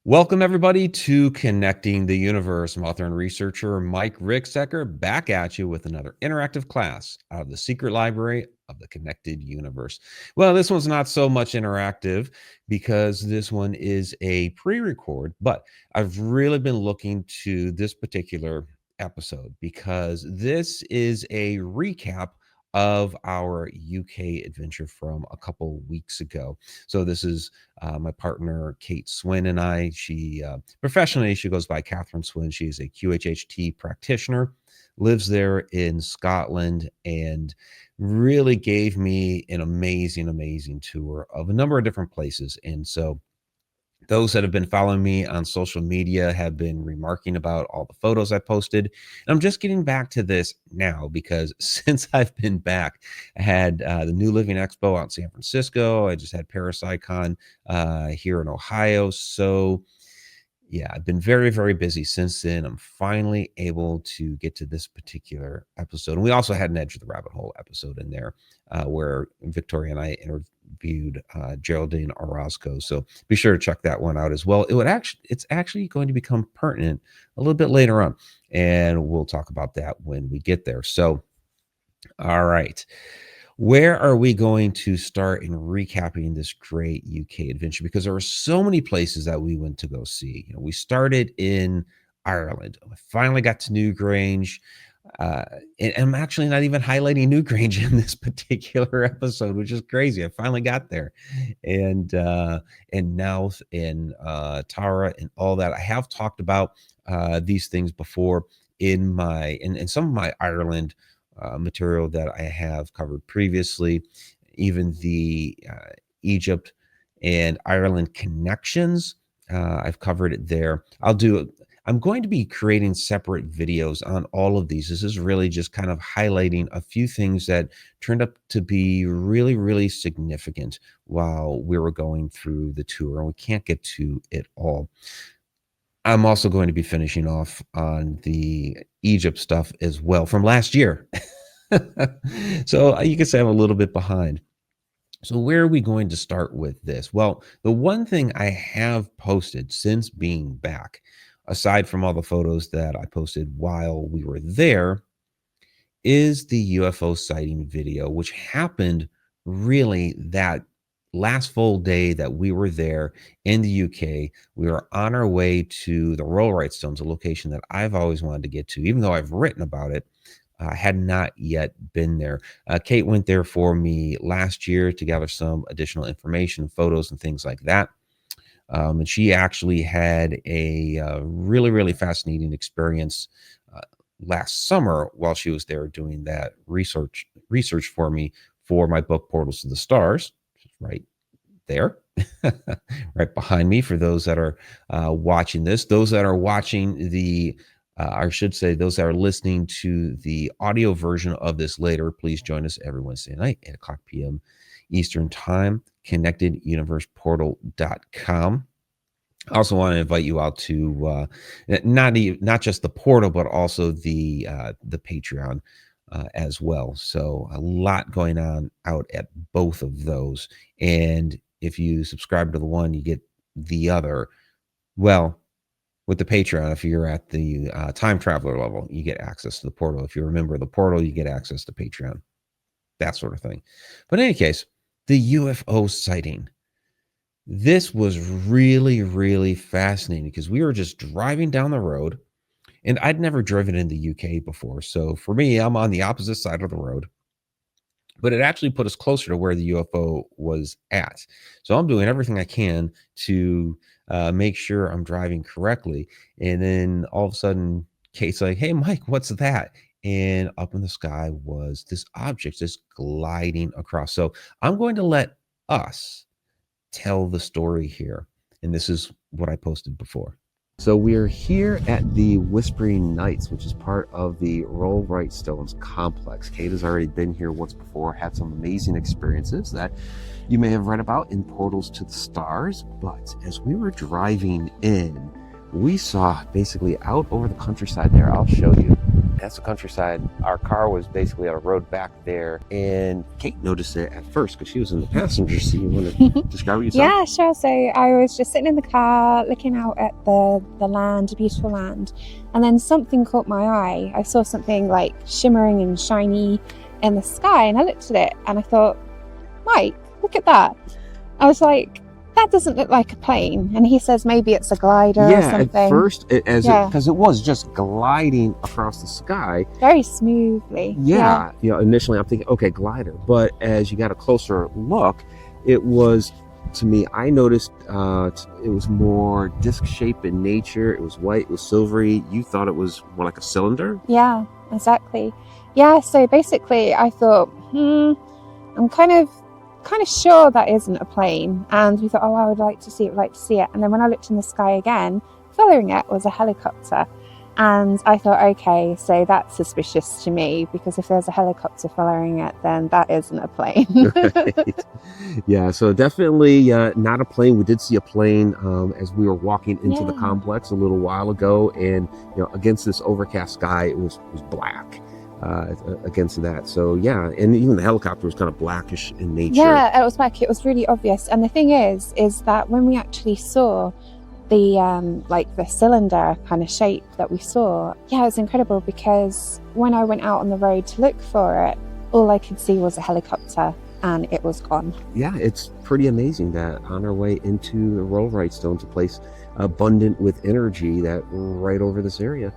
Welcome, everybody, to Connecting the Universe. I'm author and researcher Mike Ricksecker back at you with another interactive class out of the secret library of the Connected Universe. Well, this one's not so much interactive because this one is a pre record, but I've really been looking to this particular episode because this is a recap of our UK adventure from a couple weeks ago. So this is my partner Kate Swin and I. She professionally she goes by Catherine Swin. She's a QHHT practitioner, lives there in Scotland, and really gave me an amazing tour of a number of different places. And so those that have been following me on social media have been remarking about all the photos I posted. And I'm just getting back to this now because since I've been back, I had the New Living Expo out in San Francisco. I just had Parasicon here in Ohio. So yeah, I've been very busy since then. I'm finally able to get to this particular episode. And we also had an Edge of the Rabbit Hole episode in there where Victoria and I interviewed Geraldine Orozco. So be sure to check that one out as well. It's actually going to become pertinent a little bit later on. And we'll talk about that when we get there. So, all right. Where are we going to start in recapping this great UK adventure? Because there were so many places that we went to go see. We started in Ireland. I finally got to Newgrange. And I'm actually not even highlighting Newgrange in this particular episode, which is crazy. I finally got there, and Nath and Tara and all that. I have talked about these things before in some of my Ireland material that I have covered previously, even the Egypt and Ireland connections. I've covered it there. I'm going to be creating separate videos on all of these. This is really just kind of highlighting a few things that turned up to be really significant while we were going through the tour, and we can't get to it all. I'm also going to be finishing off on the Egypt stuff as well from last year. So you can say I'm a little bit behind. So where are we going to start with this? Well, the one thing I have posted since being back, aside from all the photos that I posted while we were there, is the UFO sighting video, which happened really that last full day that we were there in the UK. We were on our way to the Royal Stones, a location that I've always wanted to get to, even though I've written about it. I had not yet been there. Kate went there for me last year to gather some additional information, photos, and things like that. And she actually had a really fascinating experience last summer while she was there doing that research for me for my book Portals to the Stars, which is right there, right behind me. For those that are watching this, those that are watching the I should say those that are listening to the audio version of this later, please join us every Wednesday night at 8:00 p.m. Eastern Time, connecteduniverseportal.com. I also want to invite you out to not just the portal, but also the Patreon as well. So a lot going on out at both of those. And if you subscribe to the one, you get the other. Well, with the Patreon, if you're at the time traveler level, you get access to the portal. If you're a member of the portal, you get access to Patreon, that sort of thing. But in any case, the UFO sighting. This was really fascinating because we were just driving down the road, and I'd never driven in the UK before. So for me, I'm on the opposite side of the road, but it actually put us closer to where the UFO was at. So I'm doing everything I can to make sure I'm driving correctly. And then all of a sudden, Kate's like, "Hey, Mike, what's that?" And up in the sky was this object just gliding across. So I'm going to let us tell the story here. And this is what I posted before. So we are here at the Whispering Knights, which is part of the Roll Stones complex. Kate has already been here once before, had some amazing experiences that you may have read about in Portals to the Stars. But as we were driving in, we saw basically out over the countryside there, I'll show you. That's the countryside. Our car was basically on a road back there, and Kate noticed it at first because she was in the passenger seat. You want to describe what you saw? Yeah, sure. So I was just sitting in the car looking out at the land, a beautiful land, and then something caught my eye. I saw something like shimmering and shiny in the sky, and I looked at it and I thought, Mike, look at that. I was like, that doesn't look like a plane. And he says maybe it's a glider or something. At first, because it was just gliding across the sky very smoothly. Yeah, initially I'm thinking, okay, glider. But as you got a closer look, it was, to me, I noticed it was more disc shaped in nature. It was white, it was silvery. You thought it was more like a cylinder? Yeah, exactly. Yeah, so basically I thought, I'm kind of sure that isn't a plane. And we thought, oh, I would like to see it. And then when I looked in the sky again, following it was a helicopter. And I thought, okay, so that's suspicious to me, because if there's a helicopter following it, then that isn't a plane. Right. Yeah, so definitely not a plane. We did see a plane as we were walking into the complex a little while ago, and against this overcast sky, it was black against that. So yeah, and even the helicopter was kind of blackish in nature. Yeah, it was black. It was really obvious. And the thing is that when we actually saw the cylinder kind of shape that we saw, it was incredible, because when I went out on the road to look for it, all I could see was a helicopter and it was gone. Yeah, it's pretty amazing that on our way into the Rollright Stones, a place abundant with energy, that right over this area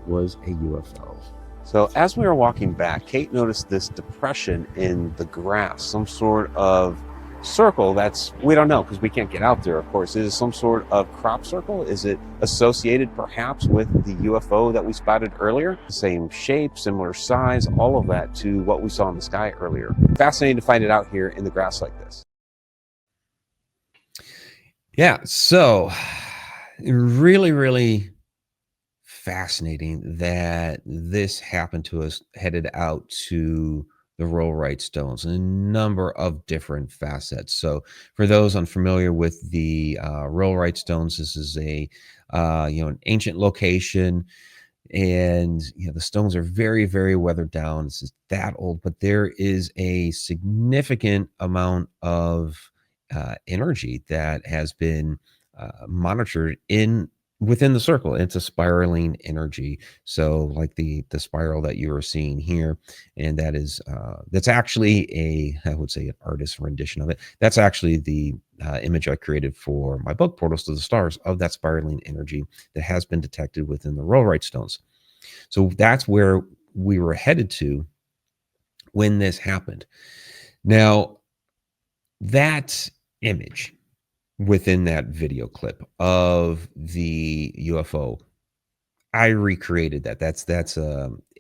was a UFO. So as we were walking back, Kate noticed this depression in the grass, some sort of circle we don't know because we can't get out there, of course. Is it some sort of crop circle? Is it associated perhaps with the UFO that we spotted earlier? Same shape, similar size, all of that to what we saw in the sky earlier. Fascinating to find it out here in the grass like this. Yeah, so really, really fascinating that this happened to us headed out to the Rollright Stones in a number of different facets. So for those unfamiliar with the Rollright Stones, this is an ancient location, and the stones are very, very weathered down. This is that old, but there is a significant amount of energy that has been monitored within the circle. It's a spiraling energy. So like the spiral that you are seeing here, and that's actually I would say an artist's rendition of it. That's actually the image I created for my book, Portals to the Stars, of that spiraling energy that has been detected within the Rollright Stones. So that's where we were headed to when this happened. Now, that image within that video clip of the UFO, I recreated that. That's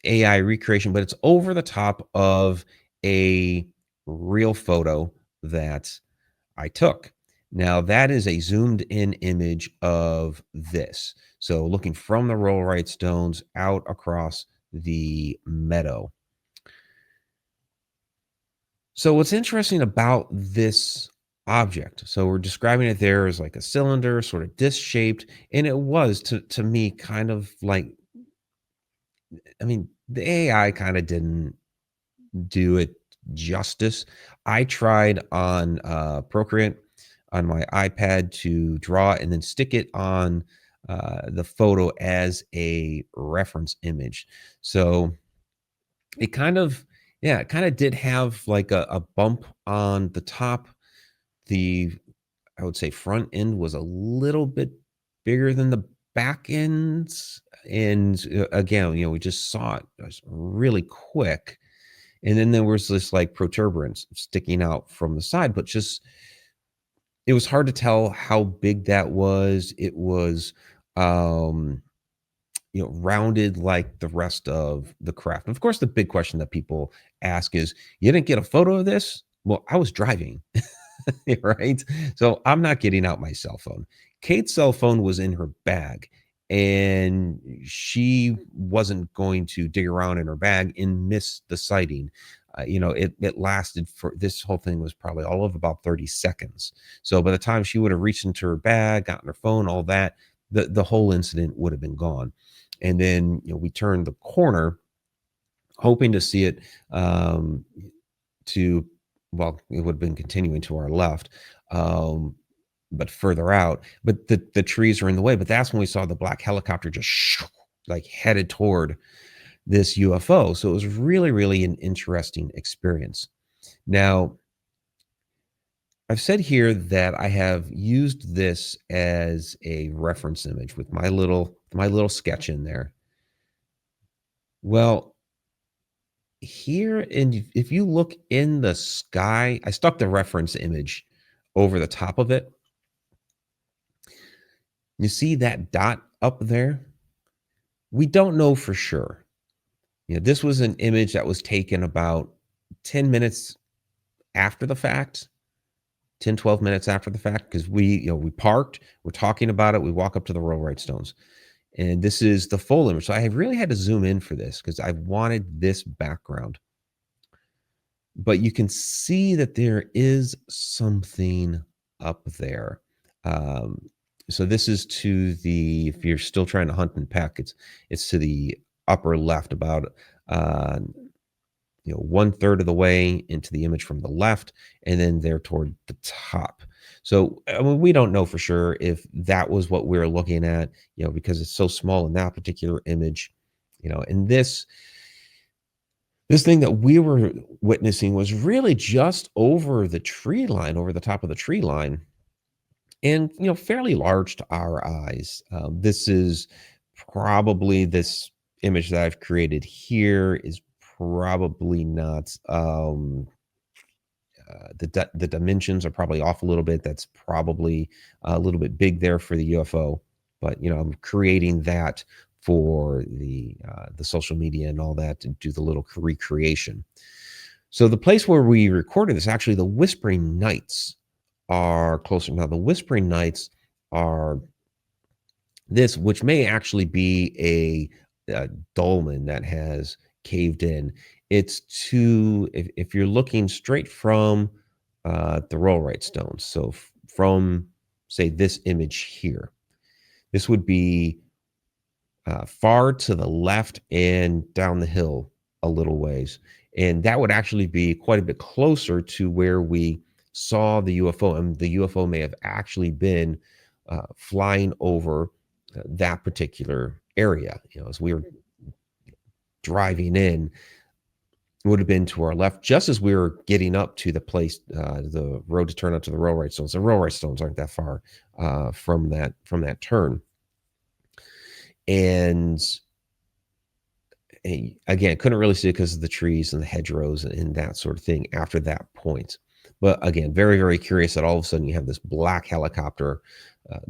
AI recreation, but it's over the top of a real photo that I took. Now that is a zoomed in image of this. So looking from the Rollright Stones out across the meadow. So what's interesting about this object, so we're describing it there as like a cylinder, sort of disc shaped, and it was to me kind of like, I mean, the AI kind of didn't do it justice. I tried on Procreate on my iPad to draw and then stick it on the photo as a reference image. So it kind of did have like a bump on the top. I would say front end was a little bit bigger than the back ends. And again, we just saw it was really quick. And then there was this like protuberance sticking out from the side, but it was hard to tell how big that was. It was, rounded like the rest of the craft. And of course, the big question that people ask is, you didn't get a photo of this? Well, I was driving, right? So I'm not getting out my cell phone. Kate's cell phone was in her bag, and she wasn't going to dig around in her bag and miss the sighting. It lasted for this whole thing was probably all of about 30 seconds. So by the time she would have reached into her bag, gotten her phone, all that, the whole incident would have been gone. And then we turned the corner hoping to see it to, well, it would have been continuing to our left, but further out. But the trees are in the way. But that's when we saw the black helicopter just like headed toward this UFO. So it was really, really an interesting experience. Now, I've said here that I have used this as a reference image with my little sketch in there. Well, here, and if you look in the sky, I stuck the reference image over the top of it. You see that dot up there? We don't know for sure. This was an image that was taken about 10 minutes after the fact, 10, 12 minutes after the fact, because we parked, we're talking about it, we walk up to the Rollright Stones. And this is the full image. So I really had to zoom in for this because I wanted this background. But you can see that there is something up there. So this is to the, if you're still trying to hunt and peck, it's to the upper left, about 1/3 of the way into the image from the left, and then there toward the top. So we don't know for sure if that was what we're looking at, because it's so small in that particular image, and this thing that we were witnessing was really just over the tree line, over the top of the tree line, and fairly large to our eyes. This is probably, this image that I've created here is probably not, the dimensions are probably off a little bit. That's probably a little bit big there for the UFO, but I'm creating that for the social media and all that to do the little recreation. So the place where we recorded this, actually the Whispering Nights are closer. Now the Whispering Nights are this, which may actually be a dolmen that has caved in. It's if you're looking straight from the Rollright Stones, so from, say, this image here, this would be far to the left and down the hill a little ways. And that would actually be quite a bit closer to where we saw the UFO. And the UFO may have actually been flying over that particular area. As we were driving in, it would have been to our left, just as we were getting up to the place, the road to turn up to the Rollright Stones. The Rollright Stones aren't that far from that turn. And again, couldn't really see it because of the trees and the hedgerows and that sort of thing after that point. But again, very, very curious that all of a sudden you have this black helicopter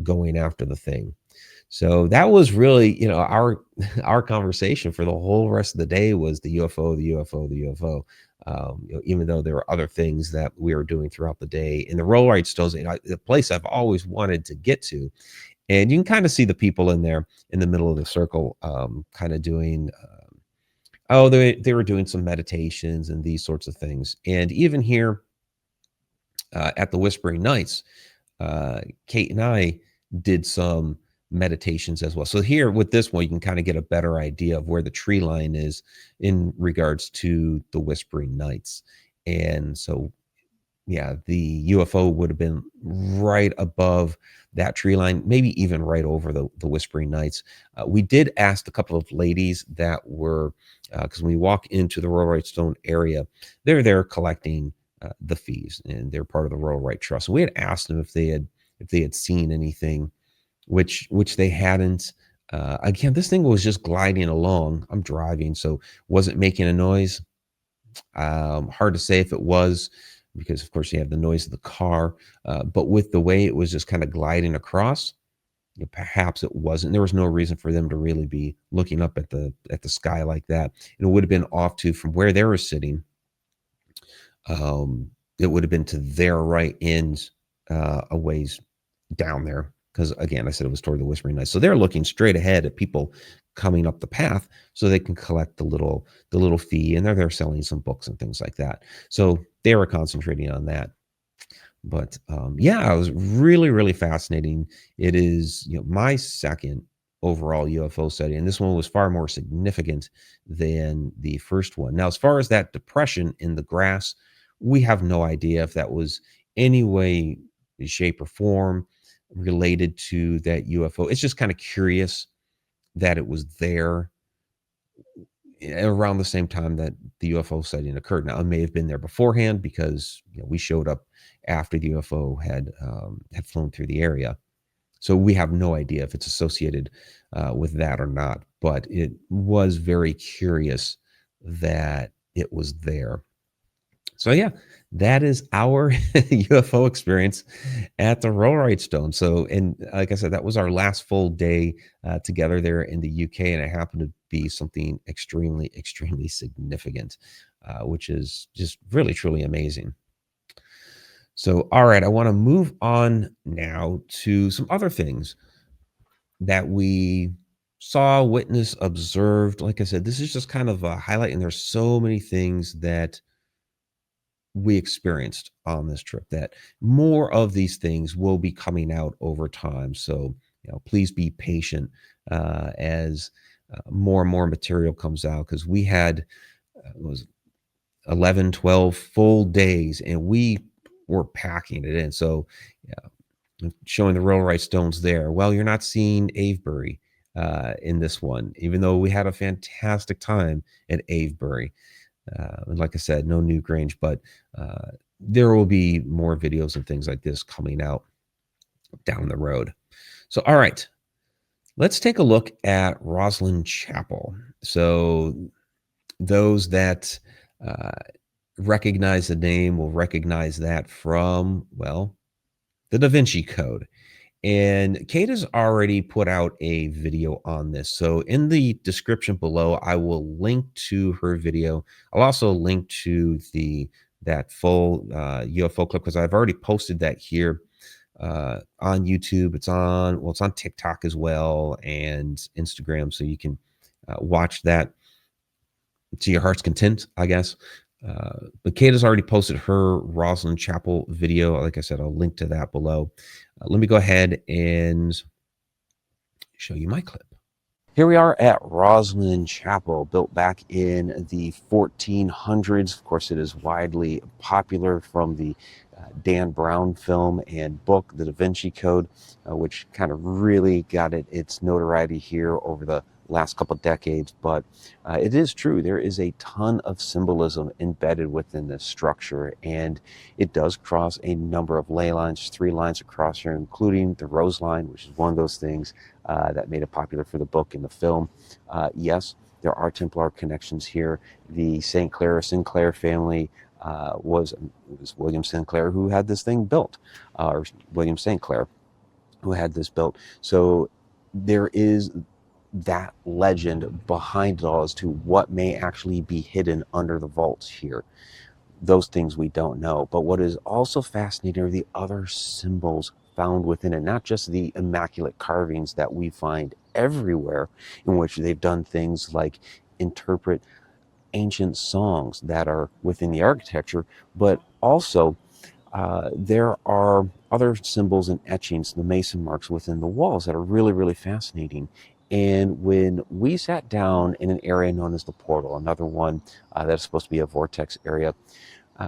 going after the thing. So that was really, our conversation for the whole rest of the day was the UFO, the UFO, the UFO. Even though there were other things that we were doing throughout the day. And the Rollright Stones, the place I've always wanted to get to. And you can kind of see the people in there in the middle of the circle, kind of doing, they were doing some meditations and these sorts of things. And even here at the Whispering Nights, Kate and I did some meditations as well. So here with this one, you can kind of get a better idea of where the tree line is in regards to the Whispering Nights. And so, yeah, the UFO would have been right above that tree line, maybe even right over the Whispering Nights. We did ask a couple of ladies that were, because when we walk into the Rollright Stone area, they're there collecting the fees, and they're part of the Rollright Trust. So we had asked them if they had seen anything, which they hadn't. Again, this thing was just gliding along. I'm driving, so wasn't making a noise. Hard to say if it was, because of course you have the noise of the car, but with the way it was just kind of gliding across, perhaps it wasn't. There was no reason for them to really be looking up at the sky like that. And it would have been off to, from where they were sitting, it would have been to their right end, a ways down there, because again, I said it was toward the Whispering Nights. So they're looking straight ahead at people coming up the path so they can collect the little fee, and they're selling some books and things like that. So they were concentrating on that. But yeah, it was really, really fascinating. It is, my second overall UFO sighting. And this one was far more significant than the first one. Now, as far as that depression in the grass, we have no idea if that was any way, shape, or form related to that UFO. It's just kind of curious that it was there around the same time that the UFO sighting occurred. Now, it may have been there beforehand because we showed up after the UFO had flown through the area. So we have no idea if it's associated with that or not. But it was very curious that it was there. So yeah, that is our UFO experience at the Rollright Stone. So, and like I said, that was our last full day together there in the UK, and it happened to be something extremely, extremely significant, which is just really, truly amazing. So, all right, I want to move on now to some other things that we saw, witnessed, observed. Like I said, this is just kind of a highlight, and there's so many things that we experienced on this trip that more of these things will be coming out over time. So, please be patient as more and more material comes out, because we had was 11, 12 full days and we were packing it in. So, showing the Rollright Stones there. Well, you're not seeing Avebury in this one, even though we had a fantastic time at Avebury. And like I said, no Newgrange, but there will be more videos and things like this coming out down the road. So, all right, let's take a look at Rosslyn Chapel. So, those that recognize the name will recognize that from, well, the Da Vinci Code. And Kate has already put out a video on this. So in the description below, I will link to her video. I'll also link to that full UFO clip, because I've already posted that here on YouTube. It's on TikTok as well, and Instagram. So you can watch that to your heart's content, I guess. But Kate has already posted her Rosslyn Chapel video. Like I said, I'll link to that below. Let me go ahead and show you my clip. Here we are at Rosslyn Chapel, built back in the 1400s. Of course, it is widely popular from the Dan Brown film and book, The Da Vinci Code, which kind of really got its notoriety here over the last couple of decades. But it is true, there is a ton of symbolism embedded within this structure, and it does cross a number of ley lines, 3 lines across here, including the Rose Line, which is one of those things that made it popular for the book and the film. Yes, there are Templar connections here. The Sinclair family it was William Sinclair who had this thing built, or William St. Clair who had this built. So there is that legend behind it all as to what may actually be hidden under the vaults here. Those things we don't know. But what is also fascinating are the other symbols found within it, not just the immaculate carvings that we find everywhere, in which they've done things like interpret ancient songs that are within the architecture, but also there are other symbols and etchings, the mason marks within the walls, that are really, really fascinating. And when we sat down in an area known as the portal, another one that's supposed to be a vortex area,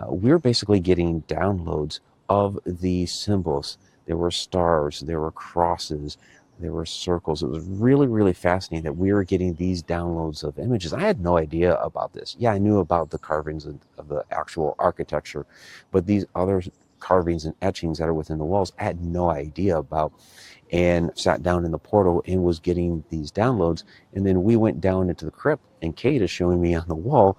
we were basically getting downloads of these symbols. There were stars, there were crosses, there were circles. It was really, really fascinating that we were getting these downloads of images. I had no idea about this. Yeah, I knew about the carvings of the actual architecture, but these other carvings and etchings that are within the walls, I had no idea about. And sat down in the portal and was getting these downloads. And then we went down into the crypt, and Kate is showing me on the wall,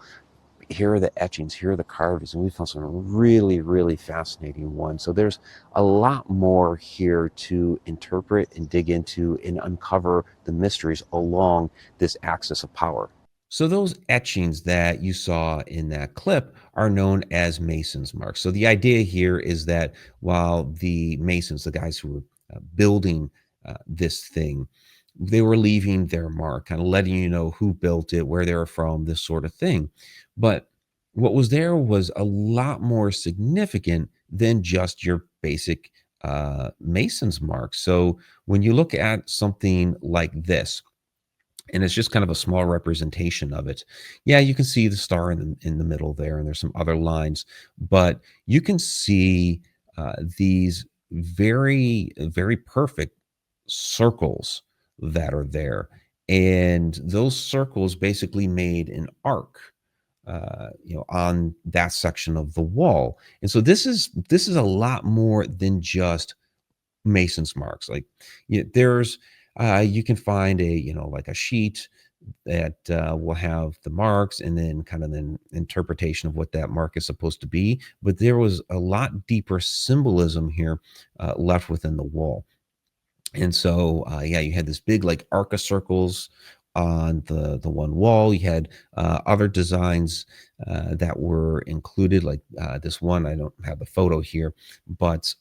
here are the etchings, here are the carvings, and we found some really, really fascinating ones. So there's a lot more here to interpret and dig into and uncover the mysteries along this axis of power. So those etchings that you saw in that clip are known as Mason's marks. So the idea here is that while the Masons, the guys who were building this thing, they were leaving their mark, kind of letting you know who built it, where they were from, this sort of thing. But what was there was a lot more significant than just your basic Mason's mark. So when you look at something like this, and it's just kind of a small representation of it. Yeah, you can see the star in the middle there, and there's some other lines, but you can see these very perfect circles that are there, and those circles basically made an arc, on that section of the wall. And so this is a lot more than just Mason's marks. Like, there's you can find a like a sheet that will have the marks and then kind of an interpretation of what that mark is supposed to be. But there was a lot deeper symbolism here left within the wall. And so, yeah, you had this big like arc of circles on the one wall. You had other designs that were included, like this one. I don't have the photo here, but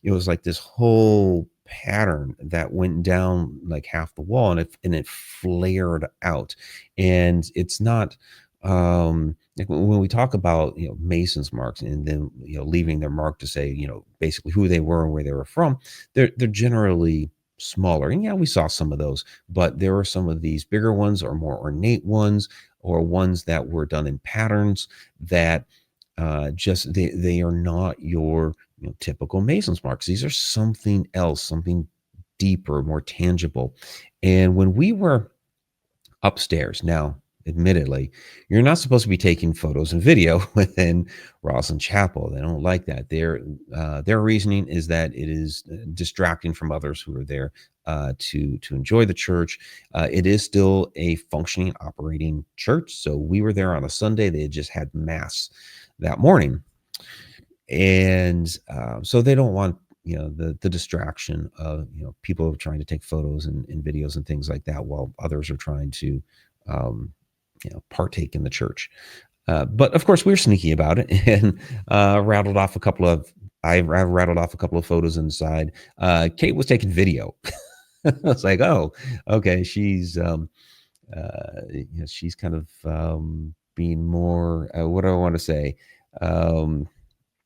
it was like this whole pattern that went down like half the wall, and it flared out. And it's not like when we talk about Mason's marks, and then leaving their mark to say basically who they were and where they were from, they're generally smaller. And yeah, we saw some of those, but there were some of these bigger ones or more ornate ones, or ones that were done in patterns that just they are not your typical Mason's marks. These are something else, something deeper, more tangible. And when we were upstairs, now admittedly, you're not supposed to be taking photos and video within Rosslyn Chapel. They don't like that. Their reasoning is that it is distracting from others who are there to enjoy the church. It is still a functioning, operating church. So we were there on a Sunday. They had just had mass that morning, and so they don't want the distraction of people trying to take photos and videos and things like that while others are trying to um, partake in the church. But of course, we were sneaky about it and rattled off a couple of. I rattled off a couple of photos inside. Kate was taking video. I was like, oh, okay, she's kind of being more. What do I want to say?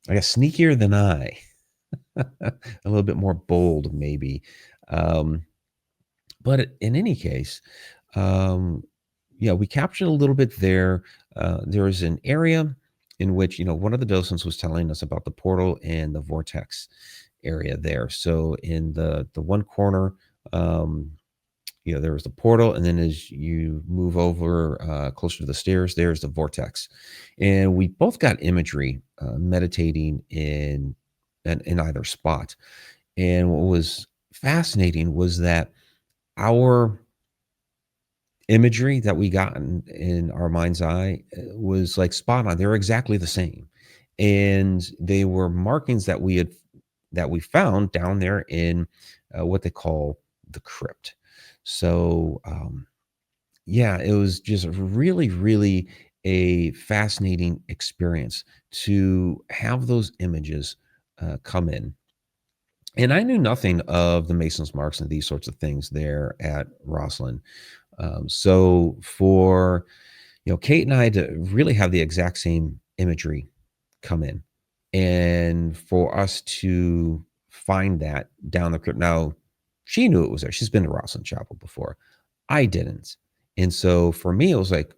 I guess sneakier than I. A little bit more bold, maybe. Um, but in any case, um, yeah, we captured a little bit there. There was an area in which, one of the docents was telling us about the portal and the vortex area there. So in the one corner, um, there was the portal, and then as you move over closer to the stairs, there's the vortex. And we both got imagery meditating in either spot. And what was fascinating was that our imagery that we got in our mind's eye was like spot on. They were exactly the same, and they were markings that we found down there in what they call the crypt. So yeah, it was just really, really a fascinating experience to have those images come in. And I knew nothing of the Mason's marks and these sorts of things there at Rosslyn. So for Kate and I to really have the exact same imagery come in, and for us to find that down the crypt. Now, she knew it was there. She's been to Rosslyn Chapel before. I didn't. And so for me, it was like,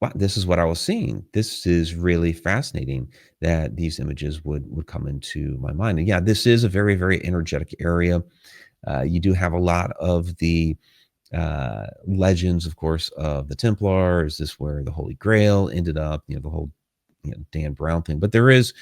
wow, this is what I was seeing. This is really fascinating that these images would come into my mind. And yeah, this is a very, very energetic area. You do have a lot of the legends, of course, of the Templar. Is this where the Holy Grail ended up? The whole Dan Brown thing. But there is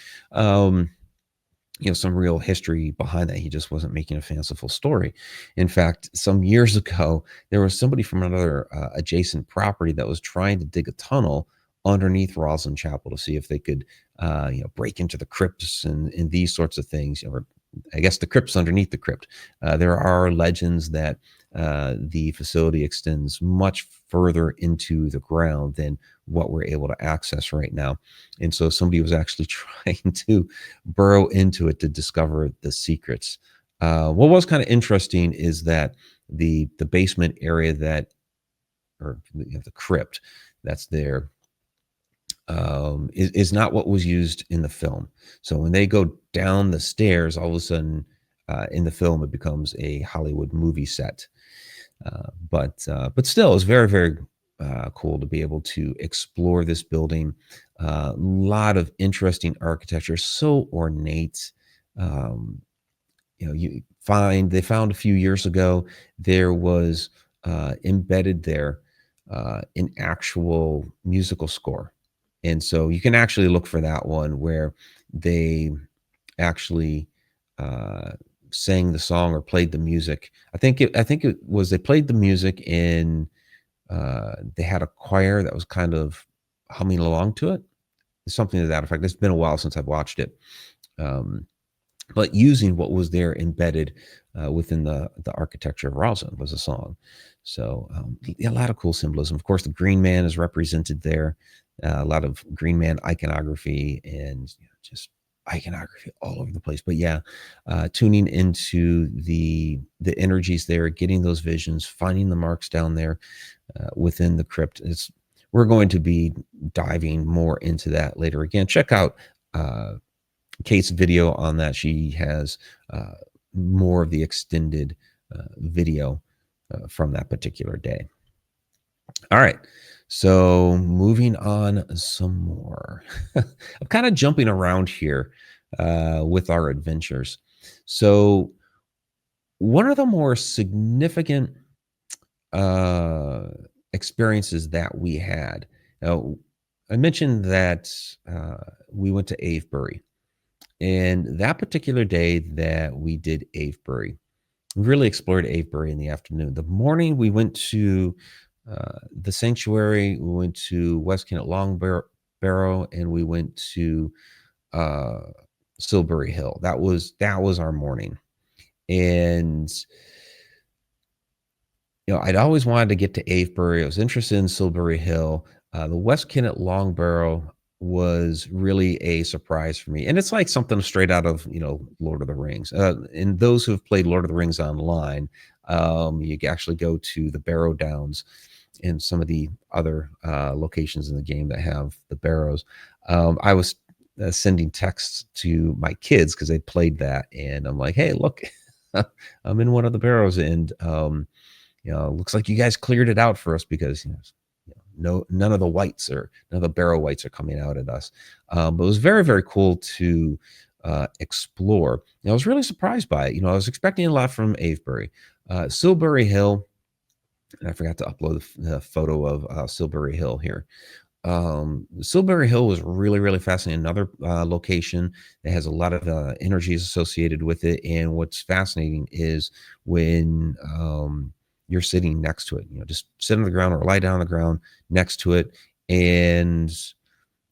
some real history behind that. He just wasn't making a fanciful story. In fact, some years ago, there was somebody from another adjacent property that was trying to dig a tunnel underneath Rosslyn Chapel to see if they could, break into the crypts and these sorts of things, or I guess the crypts underneath the crypt. There are legends that the facility extends much further into the ground than what we're able to access right now. And so somebody was actually trying to burrow into it to discover the secrets. What was kind of interesting is that the basement area or the crypt that's there, is not what was used in the film. So when they go down the stairs, all of a sudden in the film, it becomes a Hollywood movie set. But still, it's very, very cool to be able to explore this building. A lot of interesting architecture, so ornate. They found a few years ago there was embedded there an actual musical score, and so you can actually look for that one where they actually uh, sang the song or played the music. I think it was they played the music in. They had a choir that was kind of humming along to it, something to that effect. It's been a while since I've watched it. Um, but using what was there embedded within the architecture of Rosslyn was a song. So a lot of cool symbolism. Of course, the Green Man is represented there. A lot of Green Man iconography and just iconography all over the place. But yeah, tuning into the energies there, getting those visions, finding the marks down there within the crypt. We're going to be diving more into that later. Again, check out Kate's video on that. She has more of the extended video from that particular day. All right. So moving on some more. I'm kind of jumping around here with our adventures. So one of the more significant experiences that we had, now, I mentioned that we went to Avebury. And that particular day that we did Avebury, we really explored Avebury in the afternoon. The morning we went to the sanctuary, we went to West Kennet Long Barrow, and we went to uh, Silbury Hill. That was our morning, and I'd always wanted to get to Avebury. I was interested in Silbury Hill. The West Kennet Long Barrow was really a surprise for me, and it's like something straight out of Lord of the Rings. And those who have played Lord of the Rings online, you can actually go to the Barrow Downs and some of the other locations in the game that have the barrows. I was sending texts to my kids because they played that, and I'm like, "Hey, look, I'm in one of the barrows, and looks like you guys cleared it out for us because none of the whites or none of the barrow whites are coming out at us." But it was very, very cool to explore. I was really surprised by it. I was expecting a lot from Avebury. Silbury Hill, and I forgot to upload the photo of Silbury Hill here. Silbury Hill was really, really fascinating. Another location that has a lot of energies associated with it. And what's fascinating is when you're sitting next to it, just sit on the ground or lie down on the ground next to it. And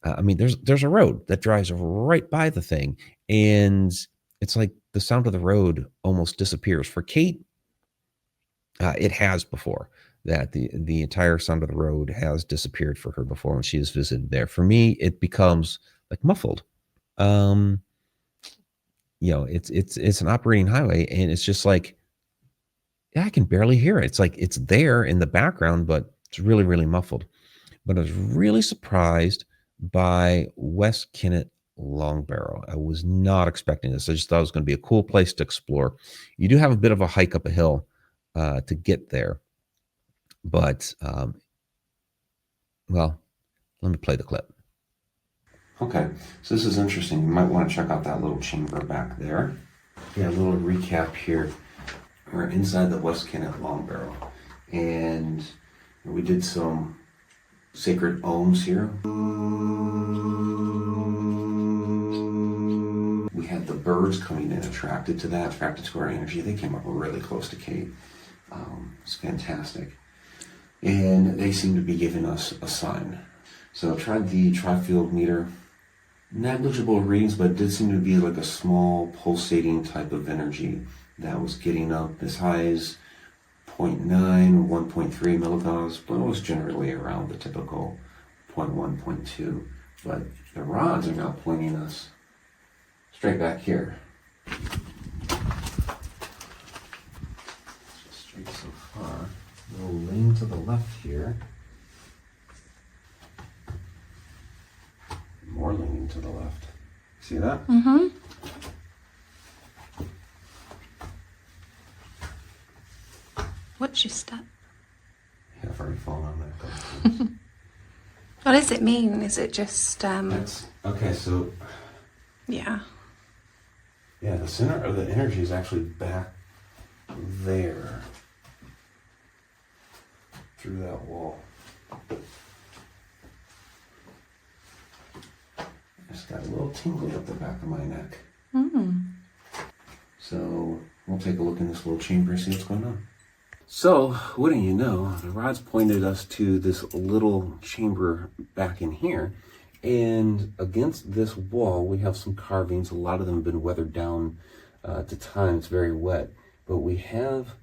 there's a road that drives right by the thing. And it's like the sound of the road almost disappears. For Kate, it has before. That the entire sound of the road has disappeared for her before when she has visited there. For me, it becomes like muffled. It's an operating highway, and it's just like, yeah, I can barely hear it. It's like it's there in the background, but it's really, really muffled. But I was really surprised by West Kennet Long Barrow. I was not expecting this. I just thought it was going to be a cool place to explore. You do have a bit of a hike up a hill to get there. But, well, let me play the clip. Okay, so this is interesting. You might want to check out that little chamber back there. Yeah, a little recap here. We're inside the West Kennet Long Barrow, and we did some sacred ohms here. We had the birds coming in attracted to our energy. They came up really close to Kate. It's fantastic. And they seem to be giving us a sign. So I tried the tri-field meter. Negligible readings, but it did seem to be like a small pulsating type of energy that was getting up as high as 0.9 or 1.3 milligauss, but it was generally around the typical 0.1, 0.2. But the rods are now pointing us straight back here. Straight so far. We'll lean to the left here. to the left. See that? Mm-hmm. What's your step? Yeah, I've already fallen on that. What does it mean? Is it just That's okay. So yeah. yeah, the center of the energy is actually back there through that wall. Just got a little tingly up the back of my neck. So we'll take a look in this little chamber and see what's going on. So, wouldn't you know, the rods pointed us to this little chamber back in here. And against this wall, we have some carvings. A lot of them have been weathered down to time. It's very wet. But we have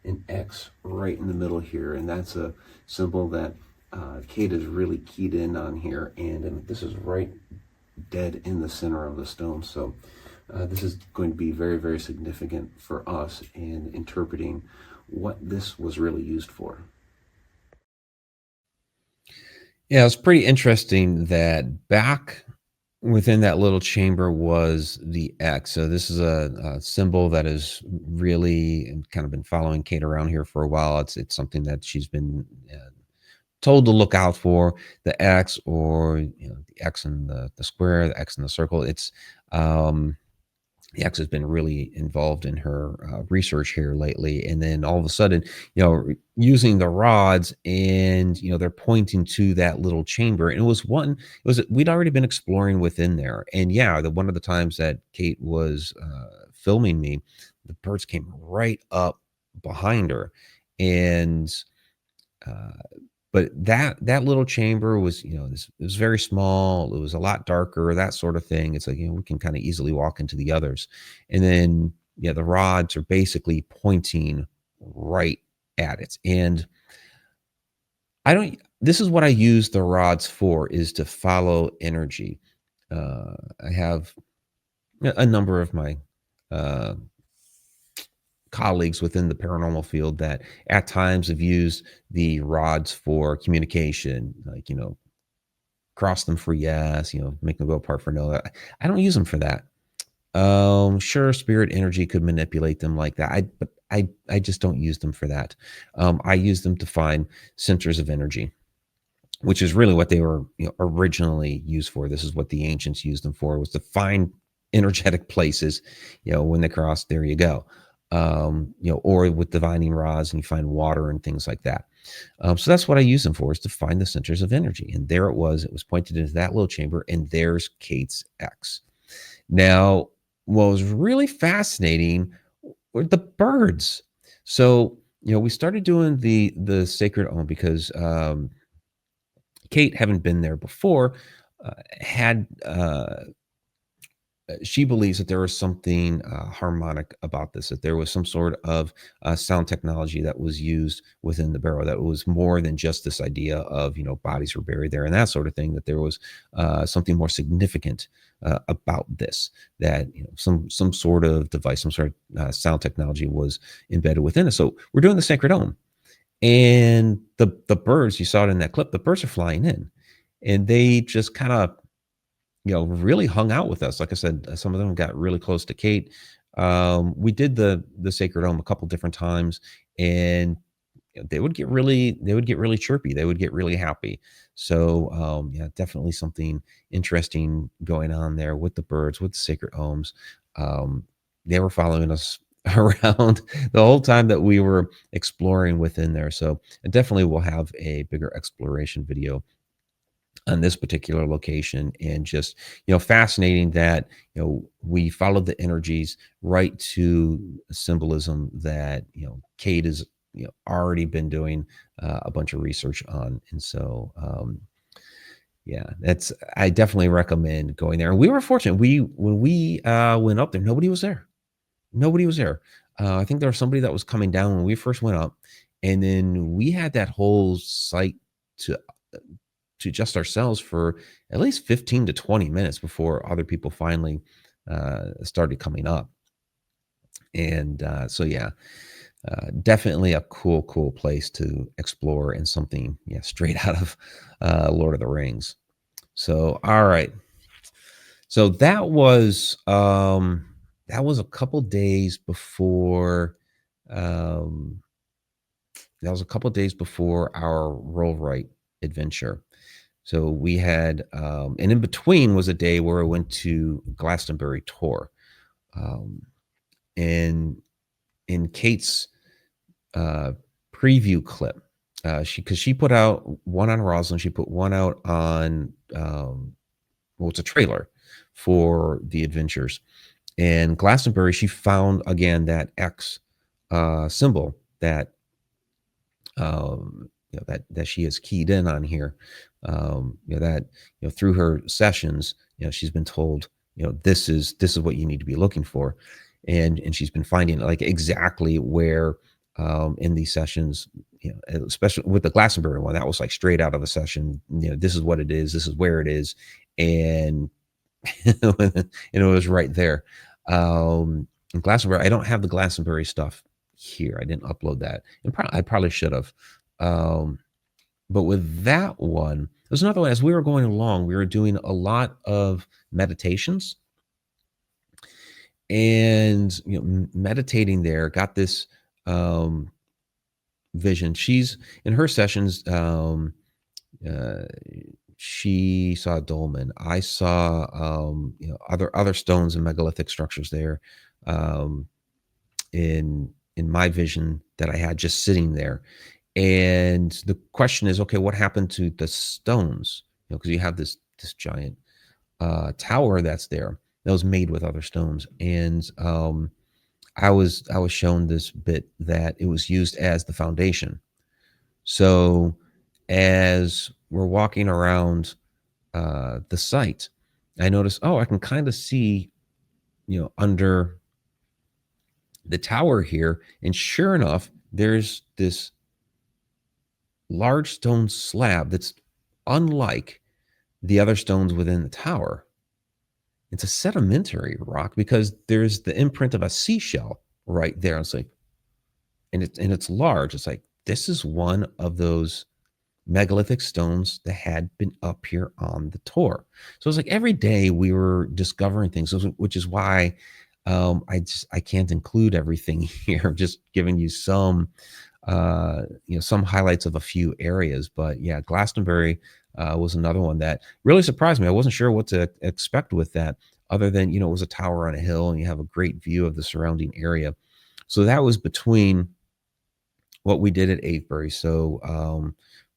an X right in the middle here. And that's a symbol that Kate is really keyed in on here. And this is right dead in the center of the stone. So this is going to be very, very significant for us in interpreting what this was really used for. Yeah, it's pretty interesting that back within that little chamber was the X. So this is a symbol that has really kind of been following Kate around here for a while. It's something that she's been told to look out for, the X, or the X in the square, the X in the circle. It's the X has been really involved in her research here lately. And then all of a sudden, using the rods and, they're pointing to that little chamber. And we'd already been exploring within there. And yeah, one of the times that Kate was filming me, the birds came right up behind her. And, but that little chamber was, it was very small. It was a lot darker, that sort of thing. It's like, we can kind of easily walk into the others. And then, the rods are basically pointing right at it. And this is what I use the rods for, is to follow energy. I have a number of my colleagues within the paranormal field that at times have used the rods for communication, like, cross them for yes, make them go apart for no. I don't use them for that. Sure, spirit energy could manipulate them like that. But I just don't use them for that. I use them to find centers of energy, which is really what they were originally used for. This is what the ancients used them for, was to find energetic places. When they cross, there you go. Or with divining rods, and you find water and things like that. So that's what I use them for, is to find the centers of energy. And there it was pointed into that little chamber, and there's Kate's X. Now, what was really fascinating were the birds. So, we started doing the sacred ohm because Kate, having been there before, she believes that there was something harmonic about this, that there was some sort of sound technology that was used within the barrow, that was more than just this idea of, bodies were buried there and that sort of thing, that there was something more significant about this, that, some sort of device, some sort of sound technology was embedded within it. So we're doing the sacred ohm. And the birds, you saw it in that clip, the birds are flying in, and they just kind of, really hung out with us. Like I said, some of them got really close to Kate. We did the sacred ohm a couple different times, and they would get really chirpy. They would get really happy. So yeah, definitely something interesting going on there with the birds, with the sacred ohms. They were following us around the whole time that we were exploring within there. So I definitely will have a bigger exploration video on this particular location, and just, fascinating that, we followed the energies right to symbolism that, Kate has, already been doing a bunch of research on. And so, yeah, I definitely recommend going there. And we were fortunate. When we went up there, nobody was there. Nobody was there. I think there was somebody that was coming down when we first went up, and then we had that whole site to just ourselves for at least 15 to 20 minutes before other people finally started coming up. And so, yeah, definitely a cool place to explore, and something, straight out of Lord of the Rings. So, all right. So that was a couple days before um, that was a couple days before our roll right adventure. So we had, and in between was a day where I went to Glastonbury Tor, um, and in Kate's uh, preview clip, because she put out one on Rosslyn, she put one out on well, it's a trailer for the adventures. And Glastonbury, she found again that X symbol that that she has keyed in on here. That through her sessions, she's been told, this is what you need to be looking for, and she's been finding like exactly where in these sessions, especially with the Glastonbury one, that was like straight out of the session. This is what it is. This is where it is, and and it was right there. In Glastonbury, I don't have the Glastonbury stuff here. I didn't upload that, and I probably should have. Um, but with that one, there's another one. As we were going along, we were doing a lot of meditations, and meditating there. Got this vision. She's in her sessions. Uh, she saw a dolmen. I saw other stones and megalithic structures there in my vision that I had just sitting there. And the question is, okay, what happened to the stones? Because you have this giant tower that's there that was made with other stones, and I was shown this bit that it was used as the foundation. So as we're walking around the site, I noticed, oh, I can kind of see, under the tower here. And sure enough, there's this large stone slab that's unlike the other stones within the tower. It's a sedimentary rock because there's the imprint of a seashell right there. It's like, and it's large. It's like, this is one of those megalithic stones that had been up here on the tour. So it's like every day we were discovering things, which is why I can't include everything here. I'm just giving you some some highlights of a few areas. But yeah, Glastonbury was another one that really surprised me. I wasn't sure what to expect with that, other than it was a tower on a hill and you have a great view of the surrounding area. So that was between what we did at Avebury, so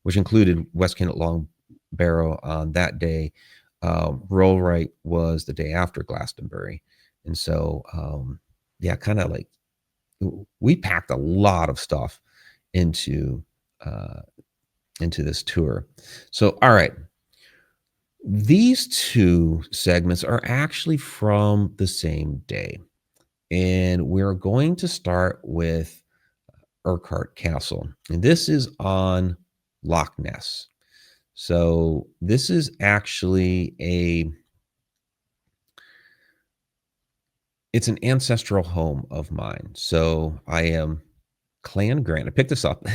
which included West Kennet Long Barrow on that day. Roll Right was the day after Glastonbury, and so yeah, kind of like we packed a lot of stuff into this tour. So all right, these two segments are actually from the same day, and we're going to start with Urquhart Castle. And this is on Loch Ness. So this is actually it's an ancestral home of mine. So I am Clan Grant. I picked this up,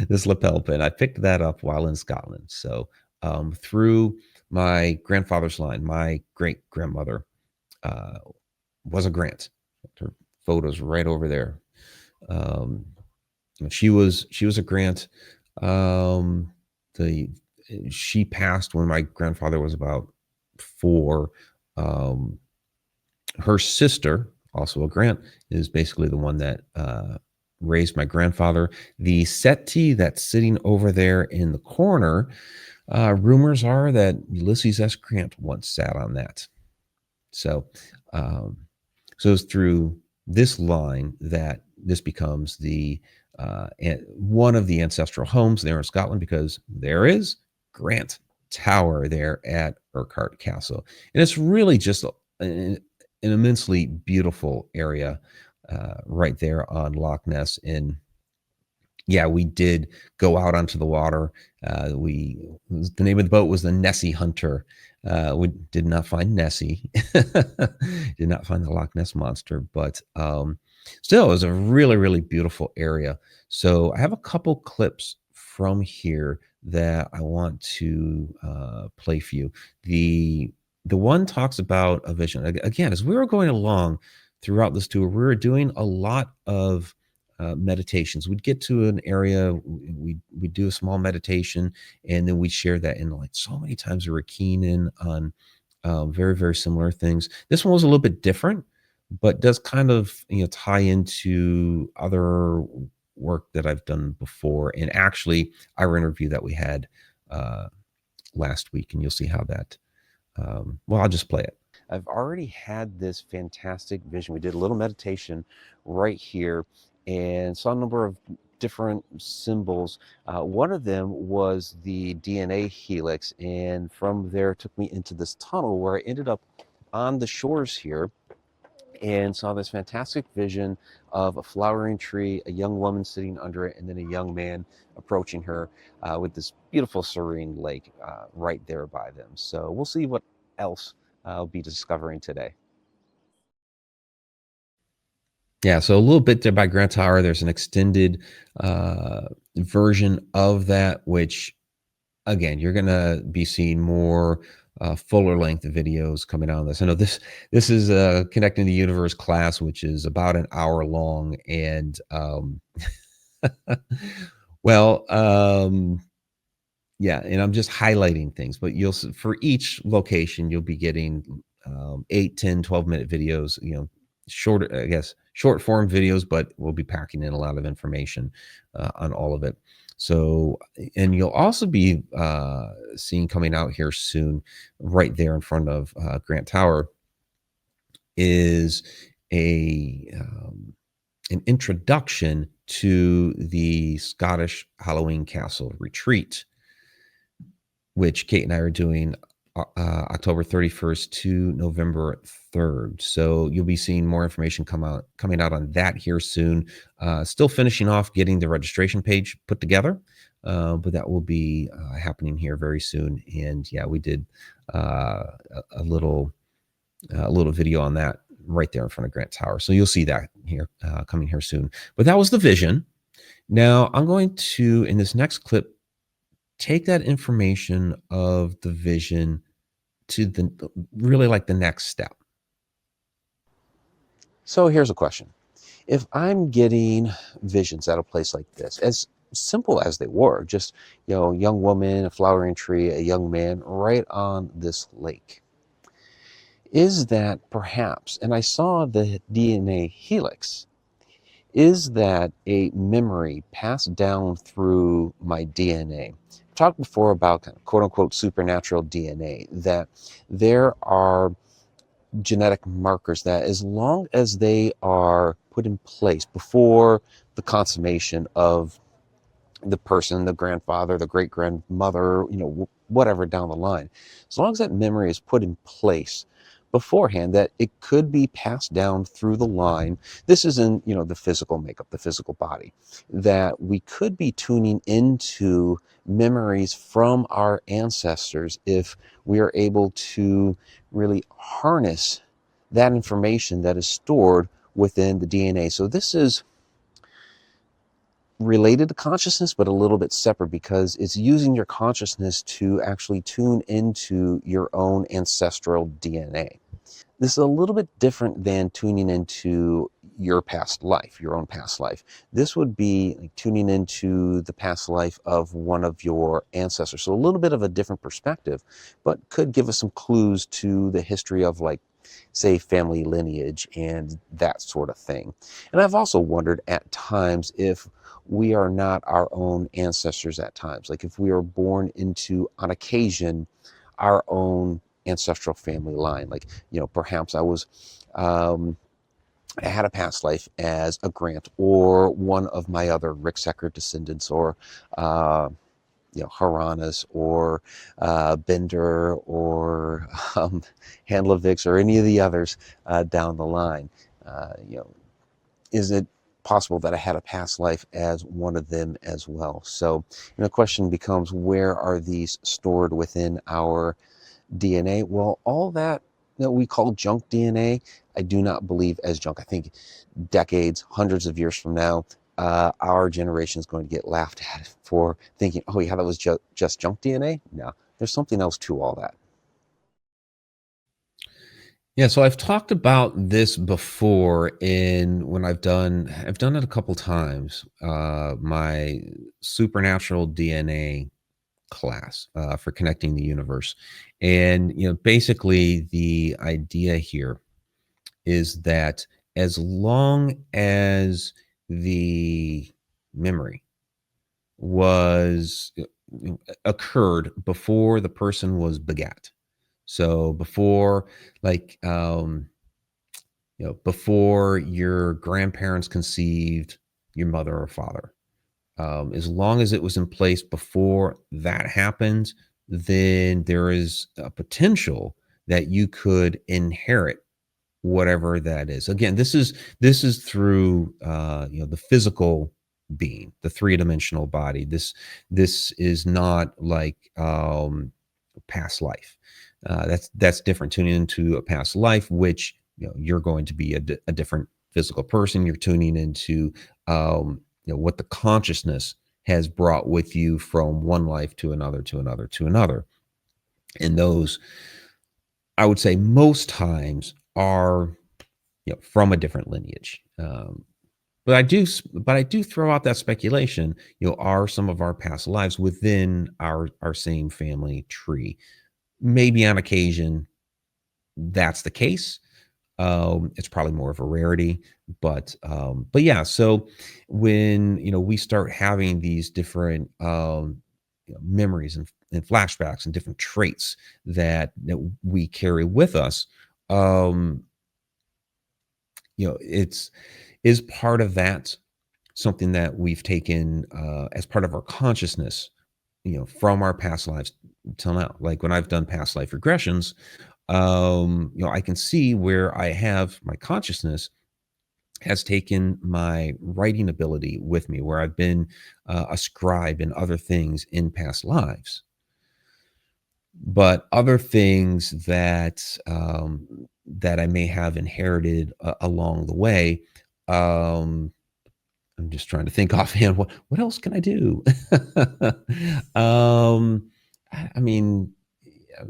this lapel pin. I picked that up while in Scotland. So through my grandfather's line, my great grandmother was a Grant. Her photo's right over there. She was a Grant. Um, the She passed when my grandfather was about 4. Her sister, also a Grant, is basically the one that raised my grandfather. The settee that's sitting over there in the corner, rumors are that Ulysses S. Grant once sat on that. So, so it's through this line that this becomes the one of the ancestral homes there in Scotland, because there is Grant Tower there at Urquhart Castle, and it's really just an immensely beautiful area right there on Loch Ness. And yeah, we did go out onto the water. The name of the boat was the Nessie Hunter. We did not find Nessie, did not find the Loch Ness monster, but still, it was a really, really beautiful area. So I have a couple clips from here that I want to play for you. The The one talks about a vision. Again, as we were going along throughout this tour, we were doing a lot of meditations. We'd get to an area, we'd do a small meditation, and then we'd share that. And like so many times, we were keen in on very, very similar things. This one was a little bit different, but does kind of tie into other work that I've done before. And actually, our interview that we had last week, and you'll see how that. Well, I'll just play it. I've already had this fantastic vision. We did a little meditation right here and saw a number of different symbols. One of them was the DNA helix, and from there took me into this tunnel where I ended up on the shores here and saw this fantastic vision of a flowering tree, a young woman sitting under it, and then a young man approaching her with this beautiful serene lake right there by them. So we'll see what else I'll be discovering today. Yeah, so a little bit there by Grant Tower. There's an extended version of that, which, again, you're going to be seeing more fuller length videos coming out on this. I know this is a Connecting the Universe class, which is about an hour long, and well, yeah, and I'm just highlighting things, but you'll for each location you'll be getting 8, 10, 12-minute videos, short, I guess, short form videos, but we'll be packing in a lot of information on all of it. So, and you'll also be seeing coming out here soon, right there in front of Grant Tower, is an introduction to the Scottish Halloween Castle Retreat, which Kate and I are doing October 31st to November 3rd. So you'll be seeing more information coming out on that here soon. Still finishing off getting the registration page put together, but that will be happening here very soon. And yeah, we did a little video on that right there in front of Grant Tower. So you'll see that here coming here soon. But that was the vision. Now I'm going to, in this next clip, take that information of the vision to the really like the next step. So here's a question. If I'm getting visions at a place like this, as simple as they were, just, young woman, a flowering tree, a young man right on this lake, is that perhaps, and I saw the DNA helix, is that a memory passed down through my DNA? I've talked before about kind of quote unquote supernatural DNA, that there are genetic markers that, as long as they are put in place before the consummation of the person, the grandfather, the great grandmother, whatever down the line, as long as that memory is put in place beforehand, that it could be passed down through the line. This is in, the physical makeup, the physical body, that we could be tuning into memories from our ancestors if we are able to really harness that information that is stored within the DNA. So this is related to consciousness, but a little bit separate, because it's using your consciousness to actually tune into your own ancestral DNA. This is a little bit different than tuning into your past life, your own past life. This would be like tuning into the past life of one of your ancestors. So a little bit of a different perspective, but could give us some clues to the history of, like, say, family lineage and that sort of thing. And I've also wondered at times if we are not our own ancestors at times, like if we are born into, on occasion, our own ancestral family line. Like, perhaps I was, I had a past life as a Grant or one of my other Ricksecker descendants, or, Haranas, or Bender, or Handleviks, or any of the others down the line. Is it possible that I had a past life as one of them as well? So, the question becomes, where are these stored within our DNA? Well, all that we call junk DNA, I do not believe as junk. I think decades, hundreds of years from now, our generation is going to get laughed at for thinking, oh yeah, that was just junk DNA. No, there's something else to all that. Yeah, so I've talked about this before in when I've done it a couple times. My supernatural DNA class for connecting the universe, and basically the idea here is that as long as the memory was occurred before the person was begat, so before like before your grandparents conceived your mother or father, as long as it was in place before that happened, then there is a potential that you could inherit whatever that is. Again, this is through the physical being, the three-dimensional body. This is not like past life. That's different. Tuning into a past life, which you're going to be a different physical person. You're tuning into what the consciousness has brought with you from one life to another, to another, to another. And those, I would say, most times are from a different lineage. But I do throw out that speculation. Are some of our past lives within our same family tree? Maybe on occasion that's the case. It's probably more of a rarity, but yeah. So when we start having these different memories and flashbacks and different traits that we carry with us, um, it's is part of that something that we've taken as part of our consciousness, from our past lives till now. Like when I've done past life regressions, I can see where I have my consciousness has taken my writing ability with me, where I've been a scribe and other things in past lives. But other things that I may have inherited along the way, um, I'm just trying to think offhand, what else can I do? um, I mean, yeah,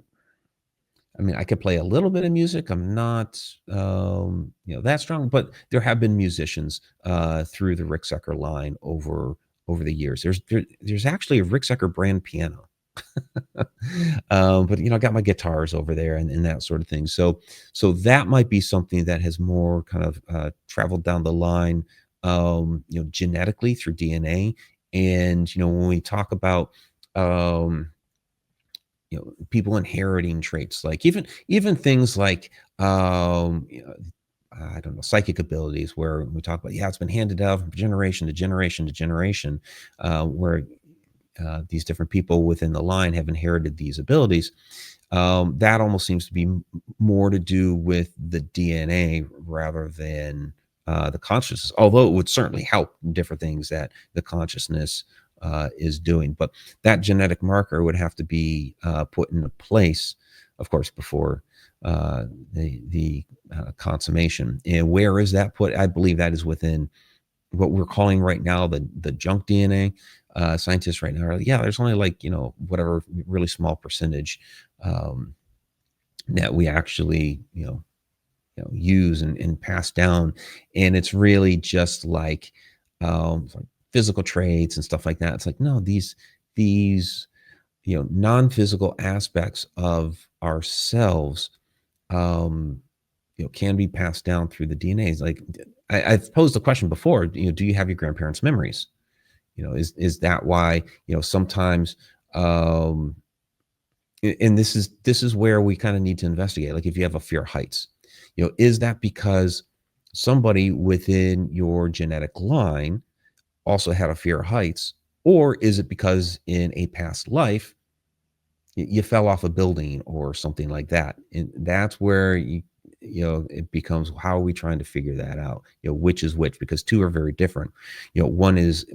I mean, I could play a little bit of music. I'm not, that strong, but there have been musicians through the Ricksecker line over the years. There's actually a Ricksecker brand piano. But I got my guitars over there and that sort of thing. So that might be something that has more kind of traveled down the line, genetically through DNA. And when we talk about um, people inheriting traits, like even things like I don't know, psychic abilities, where we talk about, yeah, it's been handed down from generation to generation to generation, where these different people within the line have inherited these abilities. That almost seems to be more to do with the DNA rather than the consciousness, although it would certainly help different things that the consciousness is doing. But that genetic marker would have to be put into place, of course, before uh, the consummation. And where is that put? I believe that is within what we're calling right now the junk DNA. Scientists right now are like, yeah, there's only like whatever really small percentage um, that we actually use and pass down, and it's really just like physical traits and stuff like that. It's like, no, these non-physical aspects of ourselves um, can be passed down through the DNA. It's like I've posed the question before. Do you have your grandparents' memories? Is that why sometimes um, and this is where we kind of need to investigate. Like if you have a fear of heights, is that because somebody within your genetic line also had a fear of heights, or is it because in a past life you fell off a building or something like that? And that's where it becomes, how are we trying to figure that out? Which is which? Because two are very different. One is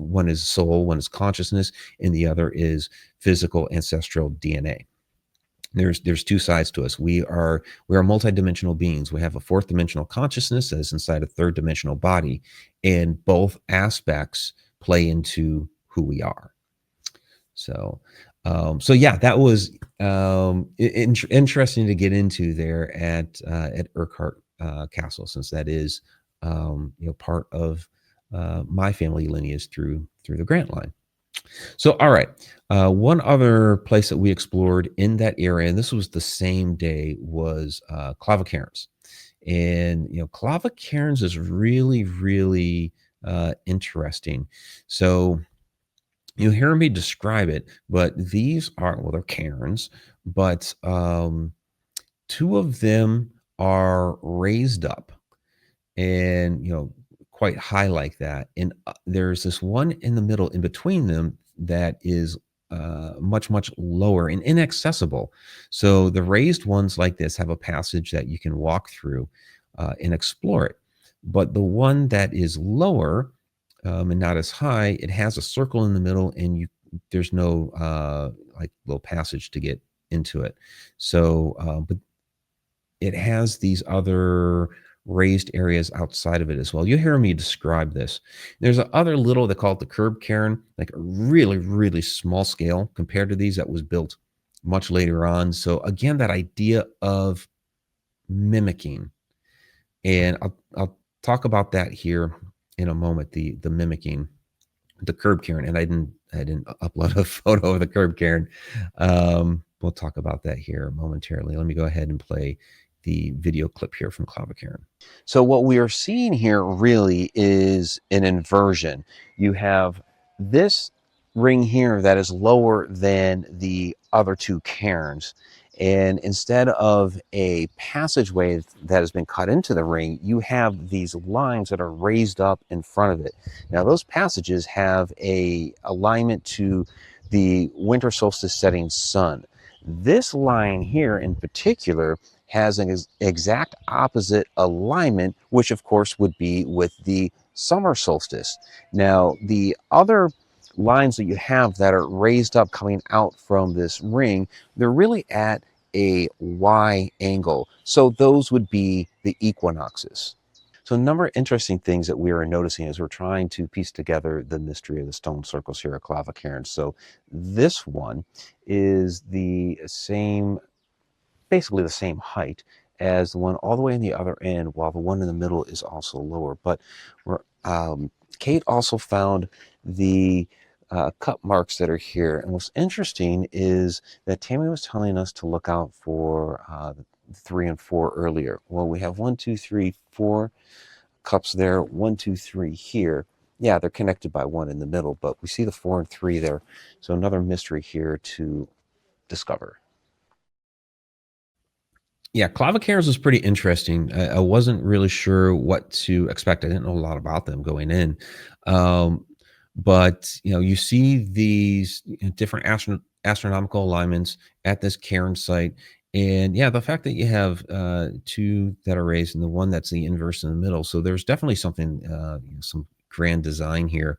soul, one is consciousness, and the other is physical ancestral DNA. There's two sides to us. We are multidimensional beings. We have a fourth dimensional consciousness that is inside a third dimensional body, and both aspects play into who we are. So So yeah, that was interesting to get into there at Urquhart Castle, since that is part of my family lineage through the Grant line. So all right, one other place that we explored in that area, and this was the same day, was Clava Cairns. And Clava Cairns is really, really interesting. So you hear me describe it, but these are, well, they're cairns, but two of them are raised up and quite high like that, and there's this one in the middle in between them that is much lower and inaccessible. So the raised ones like this have a passage that you can walk through and explore it, but the one that is lower and not as high, it has a circle in the middle, and there's no like little passage to get into it. So but it has these other raised areas outside of it as well. You hear me describe this. There's a other little, they call it the curb cairn, like a really, really small scale compared to these that was built much later on. So again, that idea of mimicking, and I'll talk about that here in a moment. The mimicking, the curb cairn, and I didn't upload a photo of the curb cairn. We'll talk about that here momentarily. Let me go ahead and play the video clip here from Clava Cairn. So what we are seeing here really is an inversion. You have this ring here that is lower than the other two cairns. And instead of a passageway that has been cut into the ring, you have these lines that are raised up in front of it. Now, those passages have a alignment to the winter solstice setting sun. This line here in particular has an exact opposite alignment, which of course would be with the summer solstice. Now, the other lines that you have that are raised up coming out from this ring, they're really at a Y angle. So those would be the equinoxes. So a number of interesting things that we are noticing as we're trying to piece together the mystery of the stone circles here at Clava Cairns. So this one is the same, basically the same height as the one all the way in the other end, while the one in the middle is also lower. But Kate also found the cut marks that are here. And what's interesting is that Tammy was telling us to look out for 3 and 4 earlier. Well, we have 1, 2, 3, 4 cups there, 1, 2, 3 here. Yeah, they're connected by 1 in the middle, but we see the 4 and 3 there. So another mystery here to discover. Yeah, Clava Cairns was pretty interesting. I wasn't really sure what to expect. I didn't know a lot about them going in. But you see these different astronomical alignments at this cairn site. And yeah, the fact that you have 2 that are raised and the one that's the inverse in the middle. So there's definitely something, some grand design here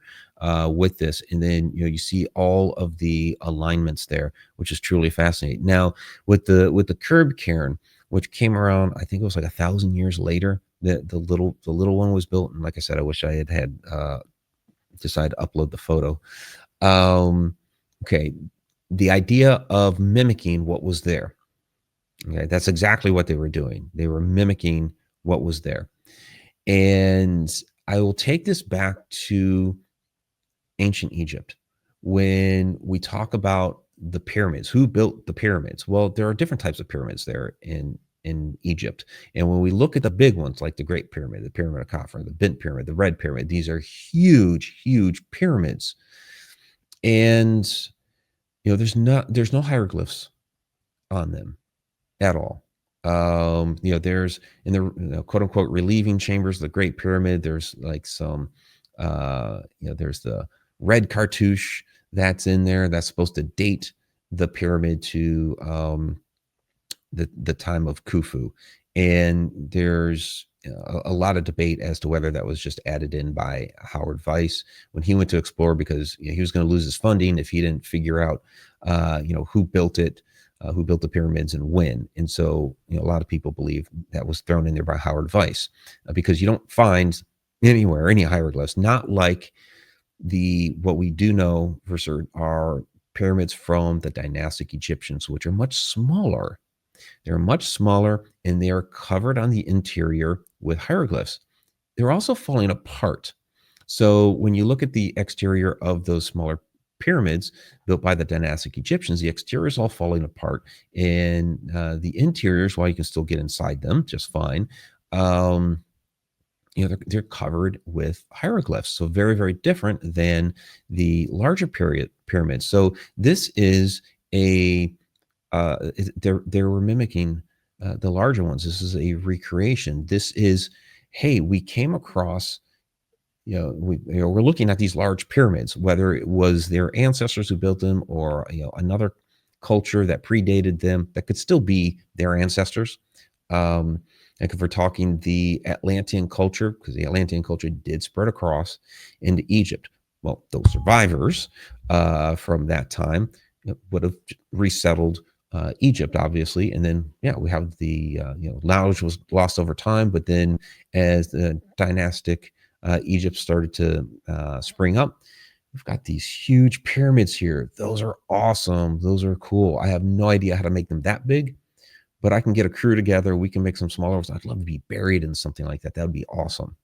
with this. And then you see all of the alignments there, which is truly fascinating. Now with the curb cairn, which came around, I think it was like 1,000 years later. The little one was built, and like I said, I wish I had decided to upload the photo. Okay, the idea of mimicking what was there. Okay, that's exactly what they were doing. They were mimicking what was there, and I will take this back to ancient Egypt. When we talk about the pyramids, who built the pyramids? Well, there are different types of pyramids there in Egypt. And when we look at the big ones, like the Great Pyramid, the Pyramid of Khafre, the Bent Pyramid, the Red Pyramid, these are huge, huge pyramids. And there's no hieroglyphs on them at all. There's in the quote unquote relieving chambers of the Great Pyramid, there's like some there's the red cartouche that's in there that's supposed to date the pyramid to the time of Khufu. And there's a lot of debate as to whether that was just added in by Howard Weiss when he went to explore, because he was going to lose his funding if he didn't figure out who built it, who built the pyramids and when. And so a lot of people believe that was thrown in there by Howard Weiss because you don't find anywhere any hieroglyphs, not like what we do know for certain are pyramids from the dynastic Egyptians, which are much smaller. They're much smaller, and they are covered on the interior with hieroglyphs. They're also falling apart. So when you look at the exterior of those smaller pyramids built by the dynastic Egyptians, the exterior is all falling apart, and the interiors, while you can still get inside them just fine, they're covered with hieroglyphs. So very, very different than the larger pyramids. So this is they were mimicking the larger ones. This is a recreation. This is, hey, we came across, we're looking at these large pyramids, whether it was their ancestors who built them or another culture that predated them, that could still be their ancestors. Like if we're talking the Atlantean culture, because the Atlantean culture did spread across into Egypt. Well, those survivors from that time would have resettled Egypt, obviously, and then we have the knowledge was lost over time. But then, as the dynastic Egypt started to spring up, we've got these huge pyramids here. Those are awesome. Those are cool. I have no idea how to make them that big, but I can get a crew together. We can make some smaller ones. I'd love to be buried in something like that. That would be awesome.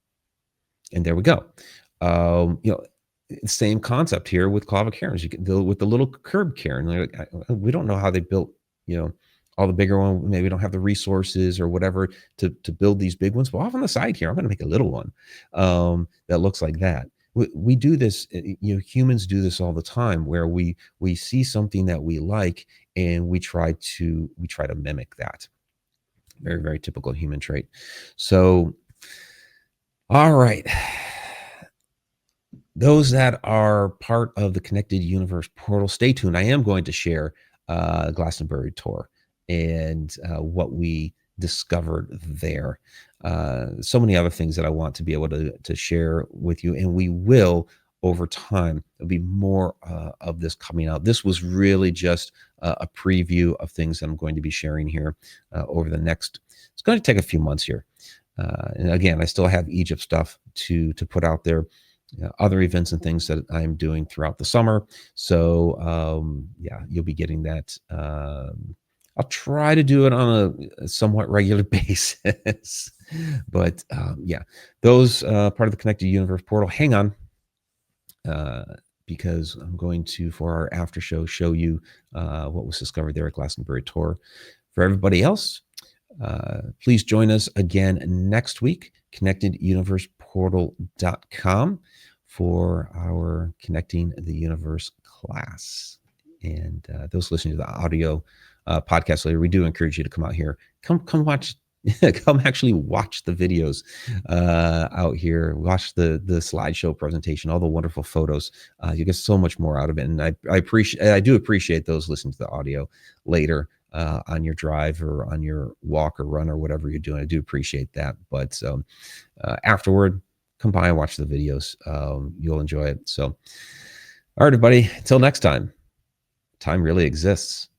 And there we go. Same concept here with Clava Cairns. You can build with the little curb cairn. We don't know how they built, all the bigger one. Maybe we don't have the resources or whatever to build these big ones. But off on the side here, I'm going to make a little one that looks like that. We do this. Humans do this all the time, where we see something that we like and we try to mimic that. Very, very typical human trait. So, all right. Those that are part of the Connected Universe portal, stay tuned. I am going to share Glastonbury Tor and what we discovered there. So many other things that I want to be able to share with you, and we will over time. There'll be more of this coming out. This was really just a preview of things that I'm going to be sharing here over the next. It's going to take a few months here, and again, I still have Egypt stuff to put out there. Other events and things that I'm doing throughout the summer. So you'll be getting that. I'll try to do it on a somewhat regular basis. But those part of the Connected Universe portal. Hang on, because I'm going to, for our after show you what was discovered there at Glastonbury Tor. For everybody else, please join us again next week, connecteduniverseportal.com, for our Connecting the Universe class. And those listening to the audio podcast later, we do encourage you to come out here. Come watch. Come actually watch the videos out here. Watch the slideshow presentation, all the wonderful photos. You get so much more out of it. And I do appreciate those listening to the audio later on your drive or on your walk or run or whatever you're doing. I do appreciate that. But afterward, come by and watch the videos. You'll enjoy it. So, all right, everybody, until next time, time really exists.